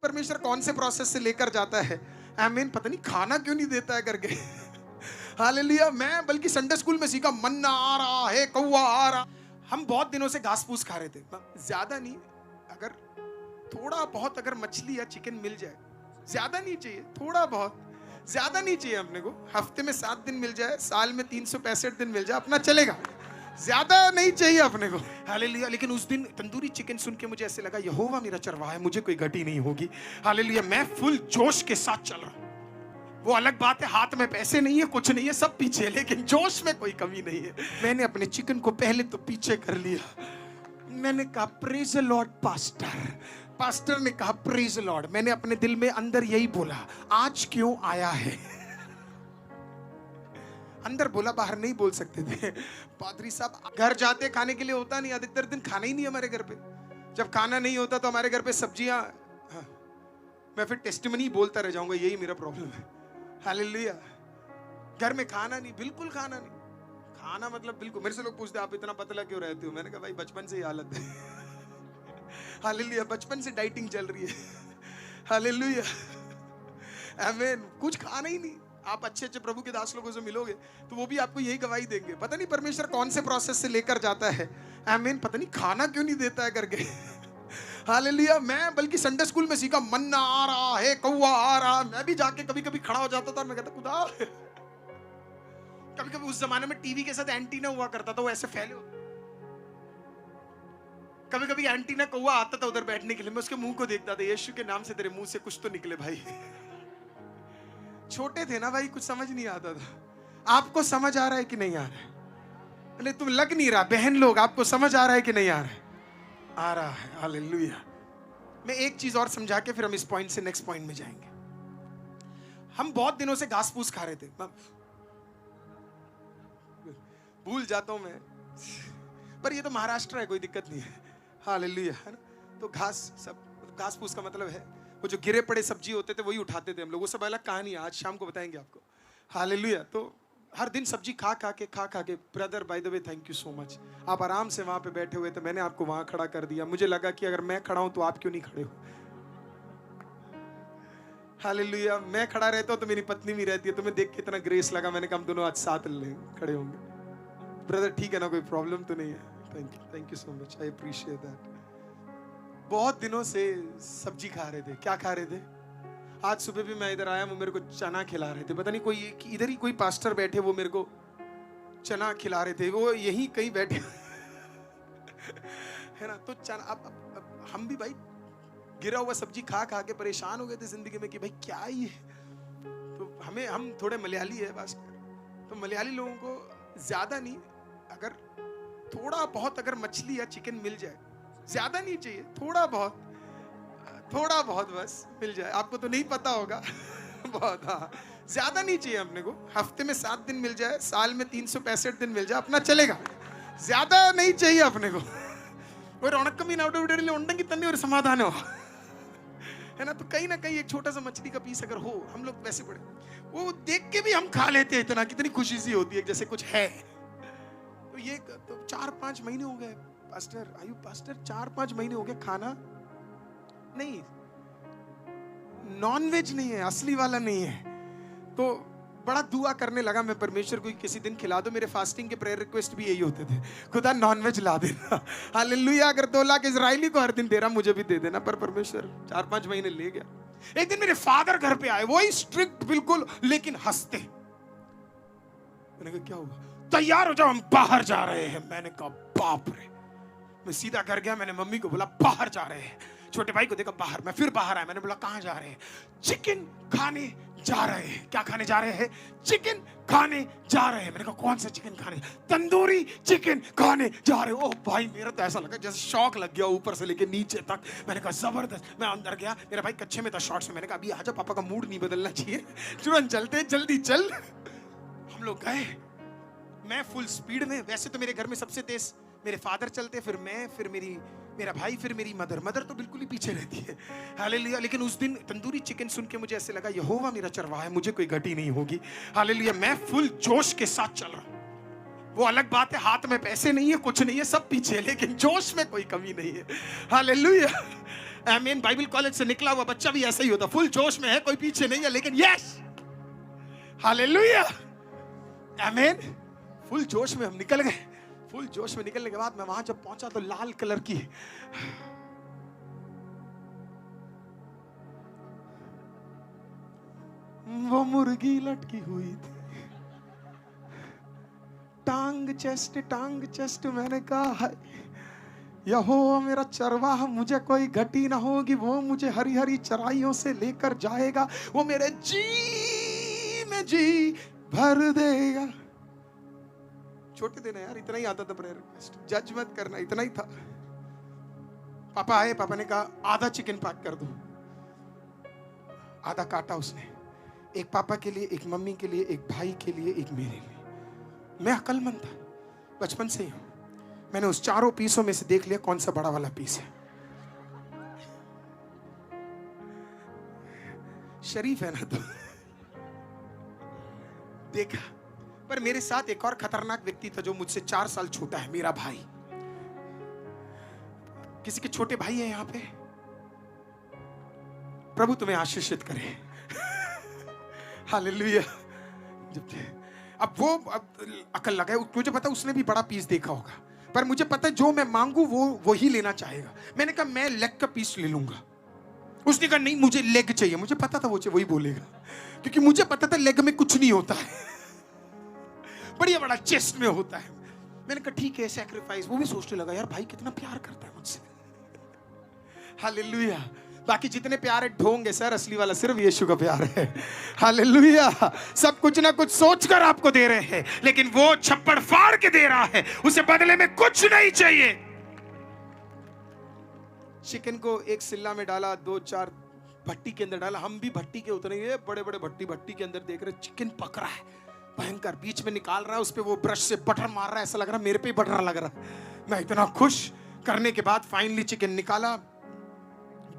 परमेश्वर कौन से प्रोसेस से लेकर जाता है। आमीन। पता नहीं खाना क्यों नहीं देता है करके। हालेलुया। मैं बल्कि संडे स्कूल में सीखा, मन्ना आ रहा है, कौवा आ रहा। हम बहुत दिनों से घास फूस खा रहे थे, ज्यादा नहीं, अगर थोड़ा बहुत अगर मछली या चिकन मिल जाए, ज्यादा नहीं चाहिए, थोड़ा बहुत, ज्यादा नहीं चाहिए अपने को। हफ्ते में 7 दिन मिल जाए, साल में 365 दिन मिल जाए, अपना चलेगा, ज्यादा नहीं चाहिए अपने को। हालेलुया। लेकिन उस दिन तंदूरी चिकन सुन के मुझे ऐसे लगा, यहोवा मेरा चरवाहा है, मुझे कोई घटी नहीं होगी। हालेलुया। मैं फुल जोश के साथ चल रहा हूं। वो अलग बात है, हाथ में पैसे नहीं है, कुछ नहीं है, सब पीछे है, लेकिन जोश में कोई कमी नहीं है। मैंने अपने चिकन को पहले तो पीछे कर लिया। मैंने कहा praise the Lord pastor. Pastor ने कहा प्रेज द लॉर्ड। मैंने अपने दिल में अंदर यही बोला, आज क्यों आया है। अंदर बोला, बाहर नहीं बोल सकते थे। पादरी साहब, घर जाते खाने के लिए होता नहीं, अधिकतर दिन खाना ही नहीं हमारे घर पे। जब खाना नहीं होता तो हमारे घर पे सब्जियां, मैं फिर टेस्टिमनी बोलता रह जाऊंगा, यही मेरा प्रॉब्लम है। हालेलुया। घर में खाना नहीं, बिल्कुल खाना नहीं। खाना मतलब बिल्कुल, मेरे से लोग पूछते आप इतना पतला क्यों रहते हो। मैंने कहा भाई बचपन से ही हालत है। हालेलुया। बचपन से डाइटिंग चल रही है। हालेलुया। आमीन। कुछ खाना ही नहीं। आप अच्छे अच्छे प्रभु के दास लोगों से मिलोगे तो वो भी आपको यही गवाही देंगे, पता नहीं परमेश्वर कौन से प्रोसेस से लेकर जाता है। आमीन। पता नहीं खाना क्यों नहीं देता है करके। हालेलुया। मैं बल्कि संडे स्कूल में सीखा, मन्ना आ रहा है, कौवा आ रहा। मैं भी जाके कभी कभी खड़ा हो जाता था, मैं कहता खुदा। कभी कभी उस जमाने में टीवी के साथ एंटीना हुआ करता था, वो ऐसे फैले होते। कभी कभी एंटीना कौवा आता था उधर बैठने के लिए, मैं उसके मुंह को देखता था, यीशु के नाम से तेरे मुंह से कुछ तो निकले भाई। छोटे थे ना भाई, कुछ समझ नहीं आता था। आपको समझ आ रहा है कि नहीं आ रहा है? नहीं, तुम लग नहीं रहा। बहन लोग, आपको समझ आ रहा है कि नहीं आ रहा है? आ रहा है। हालेलुया। मैं एक चीज और समझा के फिर हम इस पॉइंट से नेक्स्ट पॉइंट में जाएंगे। हम बहुत दिनों से घास फूस खा रहे थे, भूल जाता हूं मैं, पर ये तो महाराष्ट्र है, कोई दिक्कत नहीं है। हालेलुया, है ना। तो घास फूस का मतलब है वो जो गिरे पड़े सब्जी होते थे वही उठाते थे हम लोग। वो सब अलग कहानी है, आज शाम को बताएंगे आपको। हालेलुया। तो हर दिन सब्जी खा खा के brother, by the way thank you so much, आप आराम से वहां पे बैठे हुए थे, मैंने आपको वहां खड़ा कर दिया। मुझे लगा कि अगर मैं खड़ा हूं तो आप क्यों नहीं खड़े हो। हालेलुया। मैं खड़ा रहता हूं तो मेरी पत्नी भी रहती है, तुम्हें देख के इतना ग्रेस लगा, मैंने कहा हम दोनों आज साथ खड़े होंगे। ब्रदर ठीक है ना, कोई प्रॉब्लम तो नहीं है। Thank you so much, I appreciate that. बहुत दिनों से सब्जी खा रहे थे। क्या खा रहे थे? आज सुबह भी मैं इधर आया, वो मेरे को चना खिला रहे थे। पता नहीं कोई इधर ही कोई पास्टर बैठे, वो मेरे को चना खिला रहे थे, वो यहीं कहीं बैठे। है ना। तो चना, अब हम भी भाई गिरा हुआ सब्जी खा खा के परेशान हो गए थे जिंदगी में कि भाई क्या ही है। तो हम थोड़े मलयाली है पास्टर, तो मलयाली लोगों को ज्यादा नहीं, अगर थोड़ा बहुत अगर मछली या चिकन मिल जाए, ज्यादा नहीं चाहिए, थोड़ा बहुत बस मिल जाए। आपको तो नहीं पता होगा। बहुत, हाँ, ज्यादा नहीं चाहिए अपने को। हफ्ते में 7 दिन मिल जाए, साल में 365 दिन मिल जाए, अपना चलेगा, ज्यादा नहीं चाहिए अपने को। और उणक्कमीन उണ്ടെंगी तन्ने और समाधान हो, है ना। तो कहीं ना कहीं एक छोटा सा मछली का पीस अगर हो, हम लोग वैसे बड़े, वो देख के भी हम खा लेते हैं, इतना कितनी खुशी सी होती है जैसे कुछ है। तो ये तो 4-5 महीने हो गए पास्टर, आयु पास्टर 4-5 महीने हो गए खाना नहीं, नॉनवेज नहीं है, असली वाला नहीं है। तो बड़ा दुआ करने लगा मैं परमेश्वर को, किसी दिन खिला दो। मेरे फास्टिंग के प्रेयर रिक्वेस्ट भी यही होते थे, खुदा नॉनवेज ला देना। हालेलुया। अगर 2 लाख इजरायली को हर दिन दे रहा, मुझे भी दे देना। पर परमेश्वर 4-5 महीने ले गया। एक दिन मेरे फादर घर पे आए, वही स्ट्रिक्ट बिल्कुल, लेकिन हंसते। मैंने कहा क्या हुआ? तैयार हो जाओ, हम बाहर जा रहे हैं। मैंने कहा बाप रे। मैं सीधा घर गया, मैंने मम्मी को बोला बाहर जा रहे हैं। छोटे भाई को देखा बाहर, मैं फिर बाहर आया, मैंने बोला कहां जा रहे हैं? चिकन खाने जा रहे हैं। क्या खाने जा रहे हैं? चिकन खाने जा रहे हैं। मैंने कहा कौन सा चिकन खाने? तंदूरी चिकन खाने जा रहे हो। ओह भाई, मेरा तो ऐसा लगा जैसे शौक लग गया ऊपर से लेके नीचे तक। मैंने कहा जबरदस्त। मैं अंदर गया, मेरा भाई कच्चे में था, शॉर्ट्स में। मैंने कहा अभी आजा, पापा का मूड नहीं बदलना चाहिए, तुरंत चलते, जल्दी चल। हम लोग गए, मैं फुल स्पीड में। वैसे तो मेरे घर में सबसे तेज मेरे फादर चलते, फिर मैं, फिर मेरा भाई, फिर मेरी मदर तो बिल्कुल ही पीछे रहती है। हालेलुया। लेकिन उस दिन तंदूरी चिकन सुन के मुझे ऐसे लगा, यहोवा मेरा चरवाहा है, मुझे कोई घटी नहीं होगी। हालेलुया। मैं फुल जोश के साथ चल रहा हूं। वो अलग बात है, हाथ में पैसे नहीं है, कुछ नहीं है, सब पीछे, लेकिन जोश में कोई कमी नहीं है। हालेलुया। आमीन। बाइबल कॉलेज से निकला हुआ बच्चा भी ऐसा ही होता, फुल जोश में है, कोई पीछे नहीं है, लेकिन यस, हालेलुया, आमीन। फुल जोश में हम निकल गए। फुल जोश में निकलने के बाद मैं वहां जब पहुंचा तो लाल कलर की वो मुर्गी लटकी हुई थी, टांग चेस्ट। मैंने कहा यहोवा मेरा चरवाहा, मुझे कोई घटी ना होगी, वो मुझे हरी हरी चराइयों से लेकर जाएगा, वो मेरे जी में जी भर देगा। छोटे दिन है यार, इतना ही आता था प्रेयर रिक्वेस्ट, जज मत करना, इतना ही था। पापा आए, पापा ने कहा आधा चिकन पैक कर दो। आधा काटा उसने, एक पापा के लिए, एक मम्मी के लिए, एक भाई के लिए, एक मेरे लिए। मैं अक्लमंद था, बचपन से ही हूं। मैंने उस चारों पीसों में से देख लिया कौन सा बड़ा वाला पीस है। शरीफ है ना, तो देखा। पर मेरे साथ एक और खतरनाक व्यक्ति था जो मुझसे 4 साल छोटा है, मेरा भाई। किसी के छोटे भाई है यहां पे? प्रभु तुम्हें आशीषित करे। हालेलुया। अब वो अकल लगाए, मुझे पता उसने भी बड़ा पीस देखा होगा, पर मुझे पता है जो मैं मांगू वो ही लेना चाहेगा। मैंने कहा मैं लेग का पीस ले लूंगा। उसने कहा नहीं मुझे लेग चाहिए। मुझे पता था वो वही बोलेगा, क्योंकि मुझे पता था लेग में कुछ नहीं होता है, बढ़िया बड़ा चेस्ट में होता है। मैंने कहा ठीक है, सैक्रिफाइस। वो भी सोचने लगा यार भाई कितना प्यार करता है मुझसे। हालेलुया। बाकी जितने प्यारे ढोंग है सर, असली वाला सिर्फ यीशु का प्यार है। हालेलुया। सब कुछ ना कुछ सोचकर आपको दे रहे हैं, लेकिन वो छप्पड़ फाड़ के दे रहा है, उसे बदले में कुछ नहीं चाहिए। चिकन को एक सिल्ला में डाला, 2-4 भट्टी के अंदर डाला। हम भी भट्टी के उतरे, ये बड़े बड़े भट्टी के अंदर देख रहे, चिकन पक रहा है भयंकर, बीच में निकाल रहा है, उस पे वो ब्रश से बटर मार रहा है, ऐसा लग रहा मेरे पे ही बटर लग रहा। मैं इतना खुश। करने के बाद फाइनली चिकन निकाला,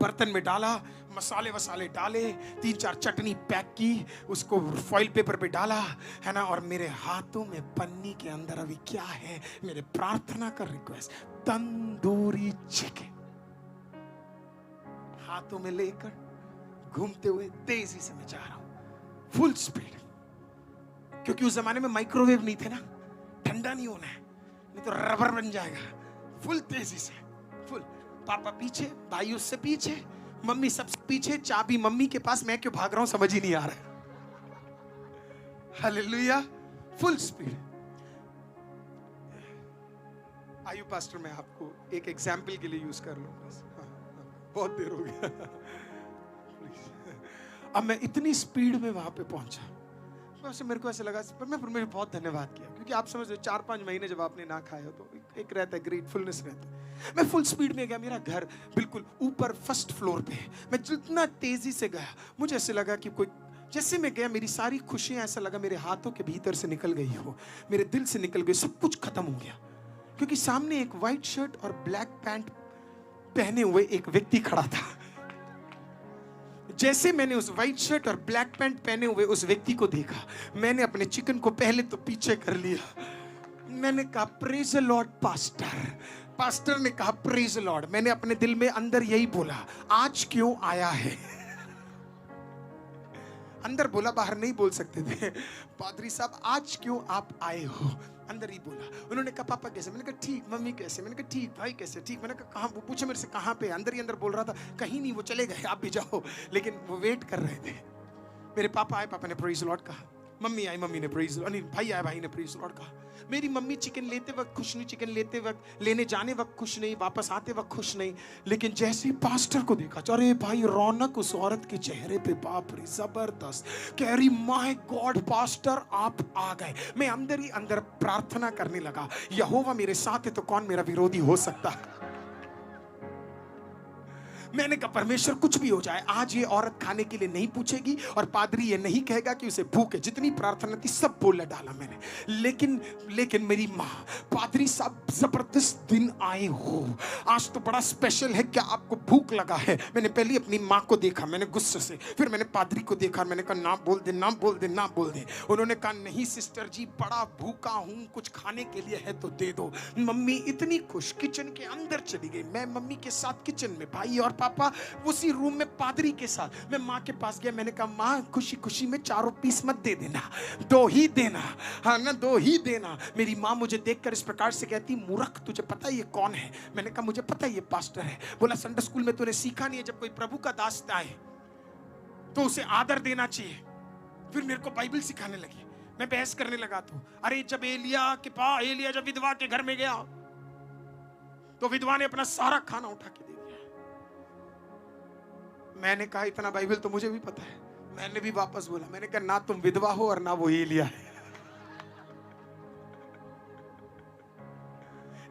बर्तन में डाला, मसाले वसाले डाले, 3-4 चटनी पैक की, उसको फॉइल पेपर पे डाला, है ना। और मेरे हाथों में पन्नी के अंदर अभी क्या है, मेरे प्रार्थना का रिक्वेस्ट, तंदूरी चिकन हाथों में लेकर घूमते हुए तेजी से मैं जा रहा हूं, फुल स्पीड। क्योंकि उस जमाने में माइक्रोवेव नहीं थे ना, ठंडा नहीं होना है, नहीं तो रबर बन जाएगा। फुल तेजी से, फुल। पापा पीछे, भाई उससे पीछे, मम्मी सबसे पीछे, चाबी मम्मी के पास। मैं क्यों भाग रहा हूं समझ ही नहीं आ रहा। हालेलुया। Full speed. आयु पास्टर, मैं आपको एक एग्जाम्पल के लिए यूज कर लूं बस। बहुत देर हो गया। अब मैं इतनी स्पीड में वहां पे पहुंचा, वैसे मेरे को ऐसा लगा, पर मैं बहुत धन्यवाद किया, क्योंकि आप समझ रहे 4-5 महीने जब आपने ना खाया तो एक रहता है ग्रेटफुलनेस रहता है। मैं फुल स्पीड में गया, मेरा घर बिल्कुल ऊपर फर्स्ट फ्लोर पे। मैं जितना तेजी से गया, मुझे ऐसे लगा कि कोई, जैसे मैं गया मेरी सारी खुशियां, ऐसा लगा मेरे हाथों के भीतर से निकल गई हो, मेरे दिल से निकल गई, सब कुछ खत्म हो गया। क्योंकि सामने एक व्हाइट शर्ट और ब्लैक पैंट पहने हुए एक व्यक्ति खड़ा था। जैसे मैंने उस व्हाइट शर्ट और ब्लैक पैंट पहने हुए उस व्यक्ति को देखा, मैंने अपने चिकन को पहले तो पीछे कर लिया। मैंने कहा praise the Lord pastor. Pastor ने कहा प्रेज द लॉर्ड। मैंने अपने दिल में अंदर यही बोला, आज क्यों आया है। अंदर बोला, बाहर नहीं बोल सकते थे। पादरी साहब आज क्यों आप आए हो, अंदर ही बोला। उन्होंने कहा पापा कैसे, मैंने कहा ठीक। मम्मी कैसे, मैंने कहा ठीक। भाई कैसे, ठीक। मैंने कहा कहाँ, वो पूछे मेरे से कहाँ पे, अंदर ही अंदर बोल रहा था कहीं नहीं, वो चले गए, आप भी जाओ। लेकिन वो वेट कर रहे थे। मेरे पापा आए, पापा ने प्रेज द लॉर्ड कहा। मम्मी आई, मम्मी ने प्रेज द लॉर्ड, नहीं भाई आया, भाई ने प्रेज द लॉर्ड कहा। मेरी मम्मी चिकन लेते वक्त खुश नहीं, चिकन लेते वक्त, लेने जाने वक्त खुश नहीं, वापस आते वक्त खुश नहीं। लेकिन जैसे ही पास्टर को देखा, अरे भाई रौनक उस औरत के चेहरे पे, बाप रे जबरदस्त। कह रही माय गॉड पास्टर आप आ गए। मैं अंदर ही अंदर प्रार्थना करने लगा, यहोवा मेरे साथ है तो कौन मेरा विरोधी हो सकता है। मैंने कहा परमेश्वर कुछ भी हो जाए, आज ये औरत खाने के लिए नहीं पूछेगी और पादरी ये नहीं कहेगा कि उसे भूख है। जितनी प्रार्थना थी सब बोल डाला मैंने। लेकिन मेरी माँ, पादरी साहब जबरदस्त दिन आए हो, आज तो बड़ा स्पेशल है, क्या आपको भूख लगा है। मैंने पहले अपनी माँ को देखा, मैंने गुस्से से, फिर मैंने पादरी को देखा, मैंने कहा ना बोल दे, ना बोल दे, ना बोल दे। उन्होंने कहा नहीं सिस्टर जी, बड़ा भूखा हूँ, कुछ खाने के लिए है तो दे दो। मम्मी इतनी खुश, किचन के अंदर चली गई। मैं मम्मी के साथ किचन में, भाई और पापा उसी रूम में पादरी के साथ। मैं माँ के पास गया, मैंने कहा माँ खुशी खुशी में 4 पीस मत दे देना, 2 ही देना, हाँ ना 2 ही देना। मेरी माँ मुझे देखकर इस प्रकार से कहती, मूर्ख तुझे पता है ये कौन है? मैंने कहा मुझे पता है ये पास्टर है। बोला संडे स्कूल में तूने सीखा नहीं है, जब कोई प्रभु का दास आए तो उसे आदर देना चाहिए। फिर मेरे को बाइबल सिखाने लगी, मैं बहस करने लगा। तो अरे जब एलिया जब विधवा के घर में गया तो विधवा ने अपना सारा खाना उठा के दे दिया। मैंने कहा इतना बाइबल तो मुझे भी पता है। मैंने भी वापस बोला, मैंने कहा ना तुम विधवा हो और ना वो एलिया है।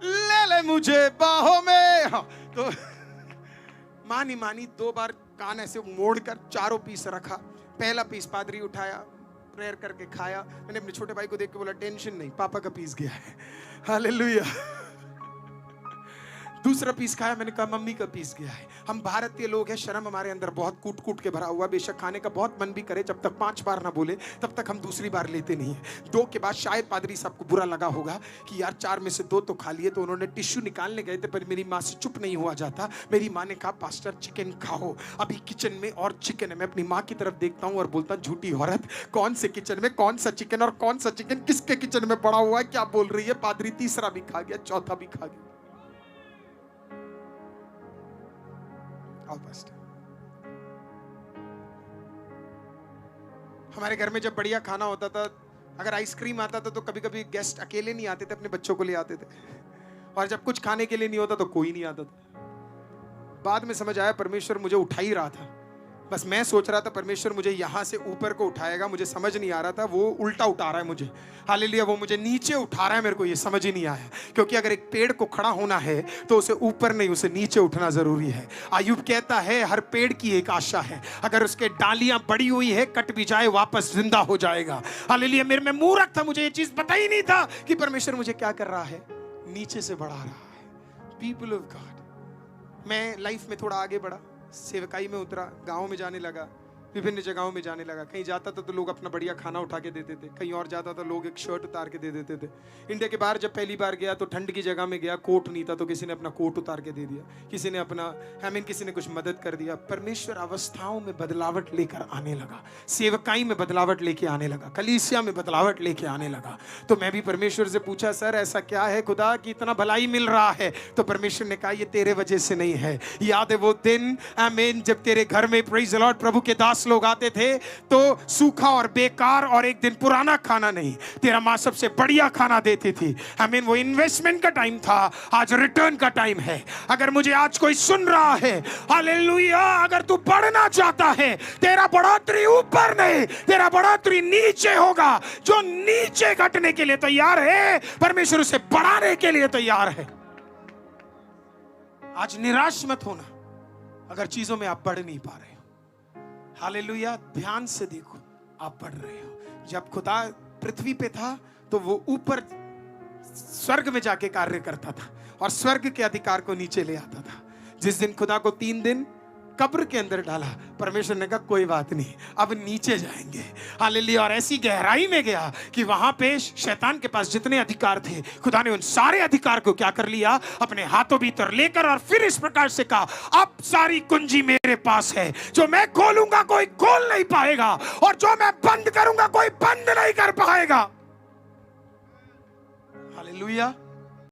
ले ले मुझे बाहों में। हाँ, तो मानी 2 बार कान ऐसे मोड़कर 4 पीस रखा। पहला पीस पादरी उठाया, प्रेयर करके खाया। मैंने अपने छोटे भाई को देख के बोला टेंशन नहीं, पापा का पीस गया है। हालेलुया। दूसरा पीस खाया, मैंने कहा मम्मी का पीस गया है। हम भारतीय लोग हैं, शर्म हमारे अंदर बहुत कूट कूट के भरा हुआ। बेशक खाने का बहुत मन भी करे, जब तक 5 बार ना बोले तब तक हम दूसरी बार लेते नहीं है। 2 के बाद शायद पादरी साहब को बुरा लगा होगा कि यार 4 में से 2 तो खा लिए, तो उन्होंने टिश्यू निकालने गए थे, पर मेरी माँ से चुप नहीं हुआ जाता। मेरी माँ ने कहा पास्टर चिकन खाओ, अभी किचन में और चिकन है। मैं अपनी माँ की तरफ देखता हूँ और बोलता झूठी औरत, कौन से किचन में कौन सा चिकन, और कौन सा चिकन किसके किचन में पड़ा हुआ है, क्या बोल रही है? पादरी तीसरा भी खा गया, चौथा भी खा गया। हमारे घर में जब बढ़िया खाना होता था, अगर आइसक्रीम आता था तो कभी कभी गेस्ट अकेले नहीं आते थे, अपने बच्चों को ले आते थे। और जब कुछ खाने के लिए नहीं होता तो कोई नहीं आता था। बाद में समझ आया परमेश्वर मुझे उठा ही रहा था। बस मैं सोच रहा था परमेश्वर मुझे यहां से ऊपर को उठाएगा, मुझे समझ नहीं आ रहा था वो उल्टा उठा रहा है मुझे। हालेलुया, वो मुझे नीचे उठा रहा है, मेरे को ये समझ ही नहीं आया। क्योंकि अगर एक पेड़ को खड़ा होना है तो उसे ऊपर नहीं, उसे नीचे उठना जरूरी है। अय्यूब कहता है हर पेड़ की एक आशा है, अगर उसके डालियां बड़ी हुई है कट भी जाए वापस जिंदा हो जाएगा। हालेलुया, मेरे में मूर्ख था, मुझे ये चीज पता ही नहीं था कि परमेश्वर मुझे क्या कर रहा है, नीचे से बढ़ा रहा है। पीपल ऑफ गॉड, मैं लाइफ में थोड़ा आगे बढ़ा, सेवकाई में उतरा, गांव में जाने लगा, विभिन्न जगहों में जाने लगा। कहीं जाता था तो लोग अपना बढ़िया खाना उठा के देते थे, कहीं और जाता था लोग एक शर्ट उतार के दे देते थे। इंडिया के बाहर जब पहली बार गया तो ठंड की जगह में गया, कोट नहीं था तो किसी ने अपना कोट उतार के दे दिया, किसी ने अपना किसी ने कुछ मदद कर दिया। परमेश्वर अवस्थाओं में बदलावट लेकर आने लगा, सेवकाई में बदलावट लेके आने लगा, कलीसिया में बदलावट लेके आने लगा। तो मैं भी परमेश्वर से पूछा सर ऐसा क्या है खुदा कि इतना भलाई मिल रहा है? तो परमेश्वर ने कहा ये तेरे वजह से नहीं है। याद है वो दिन आमीन जब तेरे घर में प्रेज द लॉर्ड प्रभु के दास लोग आते थे तो सूखा और बेकार और एक दिन पुराना खाना नहीं, तेरा मां सबसे बढ़िया खाना देती थी। आमीन, वो इन्वेस्टमेंट का टाइम था, आज रिटर्न का टाइम है। अगर मुझे आज कोई सुन रहा है, हालेलुया, अगर तू बढ़ना चाहता है, तेरा बढ़ोतरी ऊपर नहीं, तेरा बढ़ोतरी नीचे होगा। जो नीचे घटने के लिए तैयार है, परमेश्वर उसे बढ़ाने के लिए तैयार है। आज निराश मत होना अगर चीजों में आप बढ़ नहीं पा रहे हो। हालेलुया, ध्यान से देखो आप बढ़ रहे हो। जब खुदा पृथ्वी पे था तो वो ऊपर स्वर्ग में जाके कार्य करता था और स्वर्ग के अधिकार को नीचे ले आता था। जिस दिन खुदा को 3 दिन कब्र के अंदर डाला, परमेश्वर ने कहा कोई बात नहीं, अब नीचे जाएंगे। हालेलुया, और ऐसी गहराई में गया कि वहां पे शैतान के पास जितने अधिकार थे, खुदा ने उन सारे अधिकार को क्या कर लिया, अपने हाथों भीतर लेकर, और फिर इस प्रकार से कहा अब सारी कुंजी मेरे पास है, जो मैं खोलूंगा कोई खोल नहीं पाएगा, और जो मैं बंद करूंगा कोई बंद नहीं कर पाएगा। हालेलुया।